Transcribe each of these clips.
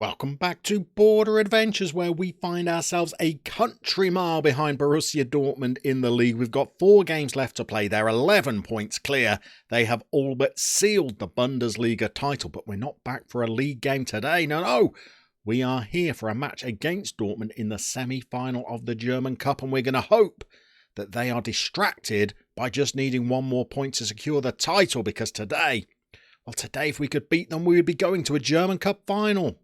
Welcome back to Border Adventures, where we find ourselves a country mile behind Borussia Dortmund in the league. We've got 4 games left to play. They're 11 points clear. They have all but sealed the Bundesliga title, but we're not back for a league game today. No. We are here for a match against Dortmund in the semi-final of the German Cup, and we're going to hope that they are distracted by just needing one more point to secure the title, because today, if we could beat them, we would be going to a German Cup final.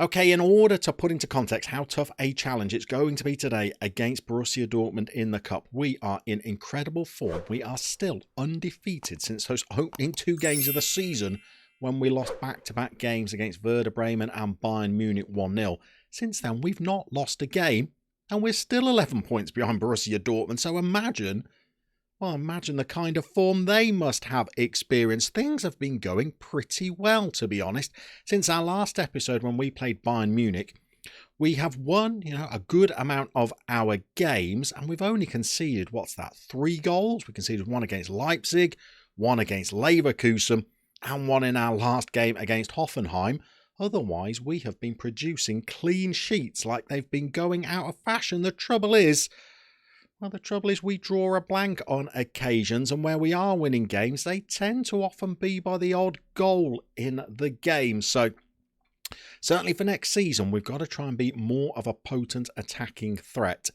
Okay, in order to put into context how tough a challenge it's going to be today against Borussia Dortmund in the Cup, we are in incredible form. We are still undefeated since those opening 2 games of the season when we lost back-to-back games against Werder Bremen and Bayern Munich 1-0. Since then, we've not lost a game, and we're still 11 points behind Borussia Dortmund. So imagine the kind of form they must have experienced. Things have been going pretty well, to be honest. Since our last episode when we played Bayern Munich, we have won, a good amount of our games, and we've only conceded, 3 goals? We conceded 1 against Leipzig, 1 against Leverkusen, and 1 in our last game against Hoffenheim. Otherwise, we have been producing clean sheets like they've been going out of fashion. The trouble is we draw a blank on occasions, and where we are winning games, they tend to often be by the odd goal in the game. So certainly for next season, we've got to try and be more of a potent attacking threat.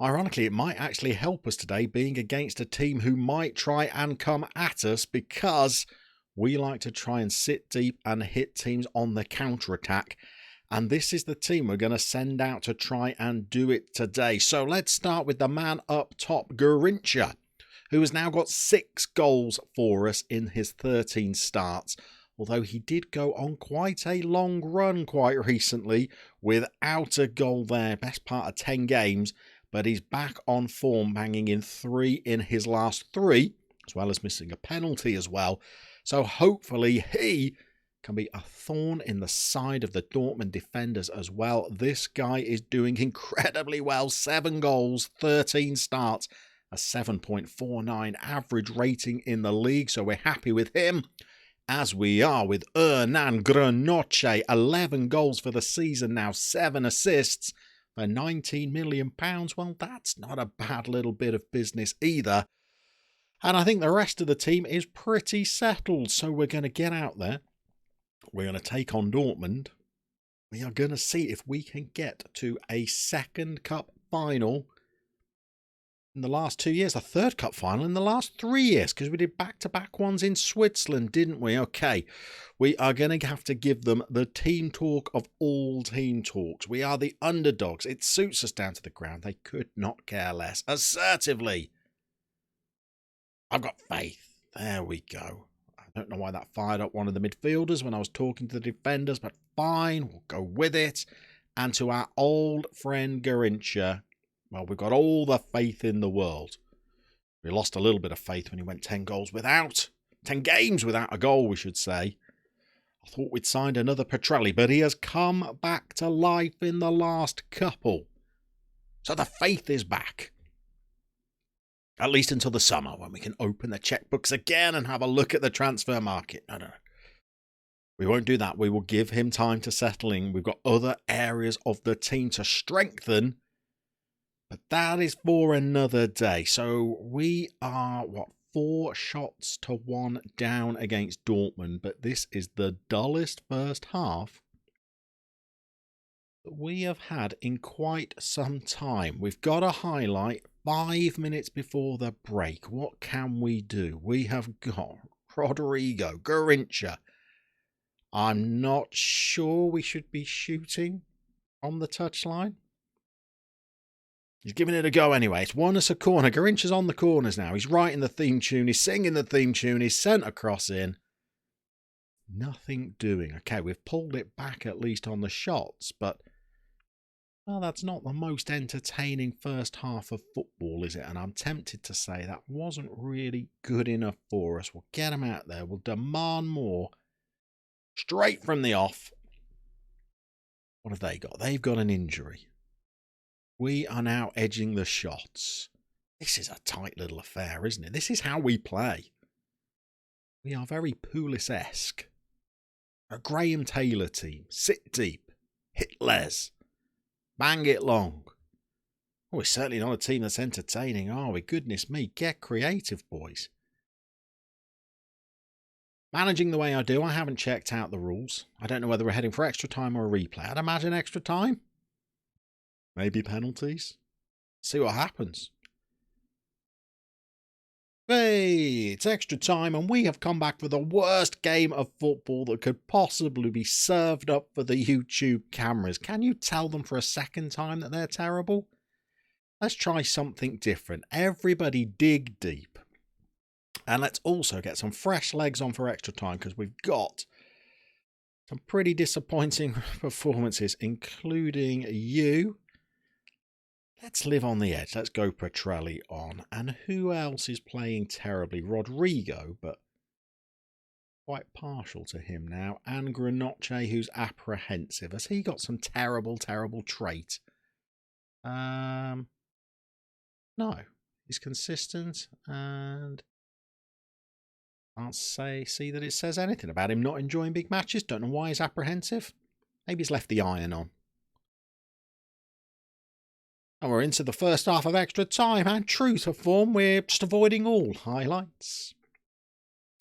Ironically, it might actually help us today being against a team who might try and come at us, because we like to try and sit deep and hit teams on the counter-attack. And this is the team we're going to send out to try and do it today. So let's start with the man up top, Garrincha, who has now got 6 goals for us in his 13 starts. Although he did go on quite a long run quite recently without a goal there, best part of 10 games. But he's back on form, banging in 3 in his last 3, as well as missing a penalty as well. So hopefully he can be a thorn in the side of the Dortmund defenders as well. This guy is doing incredibly well. 7 goals, 13 starts, a 7.49 average rating in the league. So we're happy with him, as we are with Hernan Granoche. 11 goals for the season now, 7 assists for £19 million. Well, that's not a bad little bit of business either. And I think the rest of the team is pretty settled. So we're going to get out there. We're going to take on Dortmund. We are going to see if we can get to a second cup final in the last 2 years, a third cup final in the last 3 years, because we did back-to-back ones in Switzerland, didn't we? Okay, we are going to have to give them the team talk of all team talks. We are the underdogs. It suits us down to the ground. They could not care less. Assertively. I've got faith. There we go. I don't know why that fired up one of the midfielders when I was talking to the defenders, but fine, we'll go with it. And to our old friend Garrincha, well, we've got all the faith in the world. We lost a little bit of faith when he went 10 games without a goal, we should say. I thought we'd signed another Petrelli, but he has come back to life in the last couple. So the faith is back. At least until the summer, when we can open the checkbooks again and have a look at the transfer market. No. We won't do that. We will give him time to settle in. We've got other areas of the team to strengthen. But that is for another day. So we are, 4-1 down against Dortmund. But this is the dullest first half that we have had in quite some time. We've got a highlight 5 minutes before the break. What can we do? We have got Rodrigo, Garrincha. I'm not sure we should be shooting on the touchline. He's giving it a go anyway. It's won us a corner. Garrincha's on the corners now. He's writing the theme tune. He's singing the theme tune. He's sent a cross in. Nothing doing. Okay, we've pulled it back at least on the shots, but well, that's not the most entertaining first half of football, is it? And I'm tempted to say that wasn't really good enough for us. We'll get them out there. We'll demand more. Straight from the off. What have they got? They've got an injury. We are now edging the shots. This is a tight little affair, isn't it? This is how we play. We are very Pulis-esque. A Graham Taylor team. Sit deep. Hit les. Bang it long. Oh, we're certainly not a team that's entertaining, are we? Goodness me, get creative, boys. Managing the way I do, I haven't checked out the rules. I don't know whether we're heading for extra time or a replay. I'd imagine extra time. Maybe penalties. See what happens. Hey, it's extra time and we have come back for the worst game of football that could possibly be served up for the YouTube cameras. Can you tell them for a second time that they're terrible? Let's try something different. Everybody dig deep. And let's also get some fresh legs on for extra time because we've got some pretty disappointing performances, including you. Let's live on the edge. Let's go Petrelli on. And who else is playing terribly? Rodrigo, but quite partial to him now. And Granoche, who's apprehensive. Has he got some terrible, terrible trait? No. He's consistent and can't see that it says anything about him not enjoying big matches. Don't know why he's apprehensive. Maybe he's left the iron on. And we're into the first half of extra time, and true to form, we're just avoiding all highlights.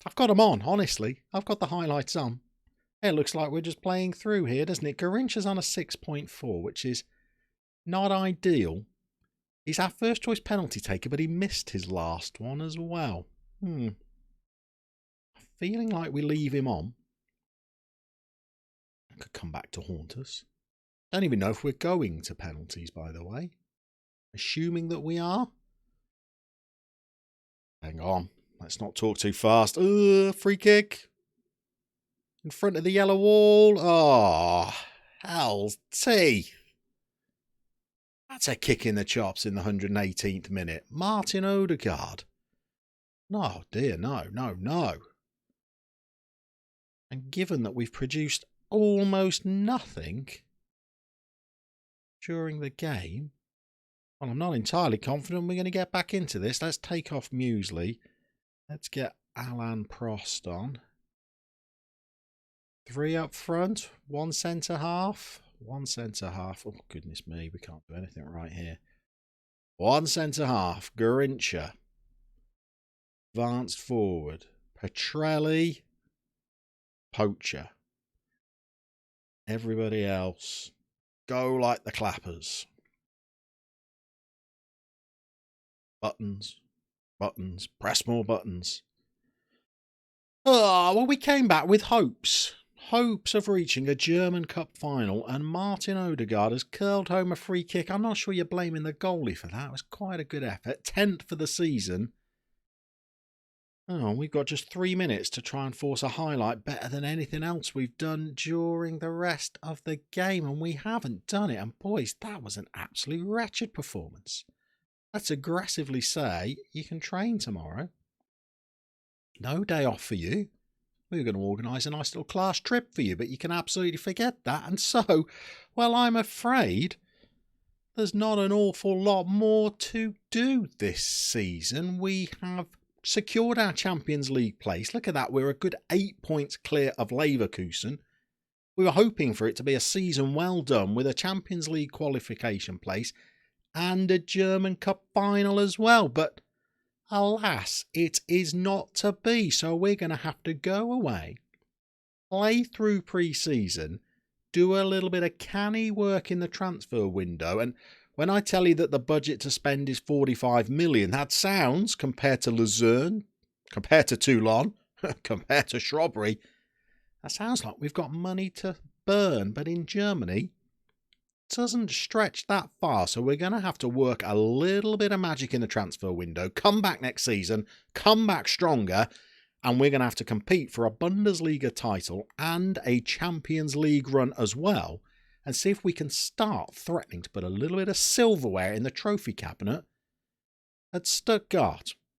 I've got them on, honestly. I've got the highlights on. It looks like we're just playing through here, doesn't it? Garincha's on a 6.4, which is not ideal. He's our first choice penalty taker, but he missed his last one as well. Feeling like we leave him on. That could come back to haunt us. Don't even know if we're going to penalties, by the way. Assuming that we are. Hang on. Let's not talk too fast. Free kick. In front of the yellow wall. Oh, hell's teeth. That's a kick in the chops in the 118th minute. Martin Odegaard. No, dear, no. And given that we've produced almost nothing during the game, well, I'm not entirely confident we're going to get back into this. Let's take off Muesli. Let's get Alan Prost on. 3 up front, 1 centre half. 1 centre half. Oh, goodness me, we can't do anything right here. 1 centre half. Garincha. Advanced forward. Petrelli. Poacher. Everybody else, go like the clappers. Buttons. Press more buttons. Oh, well, we came back with hopes. Hopes of reaching a German Cup final, and Martin Odegaard has curled home a free kick. I'm not sure you're blaming the goalie for that. It was quite a good effort. 10th for the season. Oh, we've got just 3 minutes to try and force a highlight better than anything else we've done during the rest of the game, and we haven't done it. And boys, that was an absolute wretched performance. Let's aggressively say you can train tomorrow. No day off for you. We were going to organise a nice little class trip for you, but you can absolutely forget that. And so, well, I'm afraid there's not an awful lot more to do this season. We have secured our Champions League place. Look at that. We're a good 8 points clear of Leverkusen. We were hoping for it to be a season well done with a Champions League qualification place and a German Cup final as well. But alas, it is not to be. So we're going to have to go away, play through pre-season, do a little bit of canny work in the transfer window. And when I tell you that the budget to spend is 45 million, that sounds, compared to Luzerne, compared to Toulon, compared to Shrewsbury, that sounds like we've got money to burn. But in Germany, it doesn't stretch that far. So we're going to have to work a little bit of magic in the transfer window, come back next season, come back stronger, and we're going to have to compete for a Bundesliga title and a Champions League run as well, and see if we can start threatening to put a little bit of silverware in the trophy cabinet at Stuttgart.